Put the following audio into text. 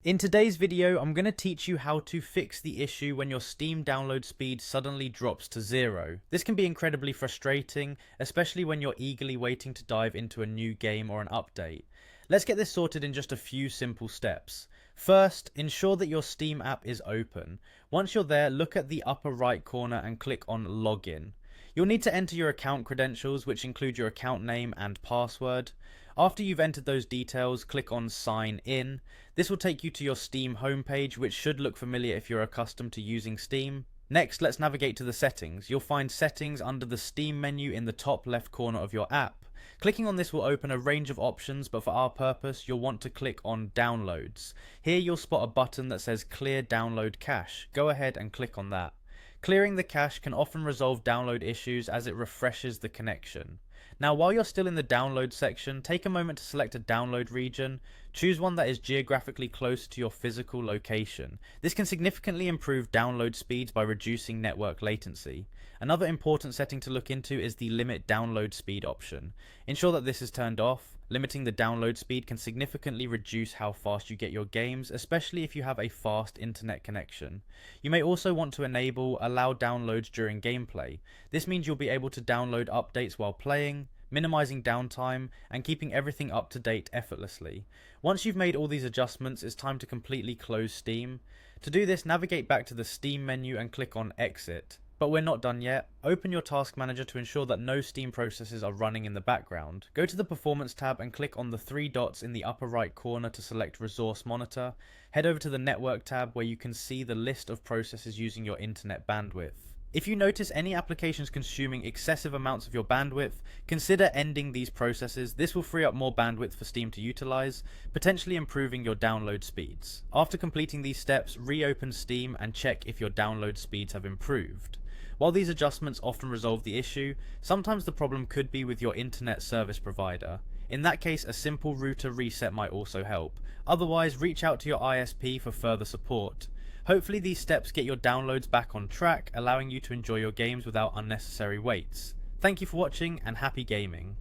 In today's video, I'm going to teach you how to fix the issue when your Steam download speed suddenly drops to 0. This can be incredibly frustrating, especially when you're eagerly waiting to dive into a new game or an update. Let's get this sorted in just a few simple steps. First, ensure that your Steam app is open. Once you're there, look at the upper right corner and click on Login. You'll need to enter your account credentials, which include your account name and password. After you've entered those details, click on Sign In. This will take you to your Steam homepage, which should look familiar if you're accustomed to using Steam. Next, let's navigate to the settings. You'll find Settings under the Steam menu in the top left corner of your app. Clicking on this will open a range of options, but for our purpose, you'll want to click on Downloads. Here you'll spot a button that says Clear Download Cache. Go ahead and click on that. Clearing the cache can often resolve download issues as it refreshes the connection. Now, while you're still in the download section, take a moment to select a download region. Choose one that is geographically close to your physical location. This can significantly improve download speeds by reducing network latency. Another important setting to look into is the limit download speed option. Ensure that this is turned off. Limiting the download speed can significantly reduce how fast you get your games, especially if you have a fast internet connection. You may also want to enable Allow Downloads during gameplay. This means you'll be able to download updates while playing, minimizing downtime, and keeping everything up to date effortlessly. Once you've made all these adjustments, it's time to completely close Steam. To do this, navigate back to the Steam menu and click on Exit. But we're not done yet. Open your task manager to ensure that no Steam processes are running in the background. Go to the Performance tab and click on the three dots in the upper right corner to select Resource Monitor. Head over to the Network tab where you can see the list of processes using your internet bandwidth. If you notice any applications consuming excessive amounts of your bandwidth, consider ending these processes. This will free up more bandwidth for Steam to utilize, potentially improving your download speeds. After completing these steps, reopen Steam and check if your download speeds have improved. While these adjustments often resolve the issue, sometimes the problem could be with your internet service provider. In that case, a simple router reset might also help. Otherwise, reach out to your ISP for further support. Hopefully these steps get your downloads back on track, allowing you to enjoy your games without unnecessary waits. Thank you for watching and happy gaming.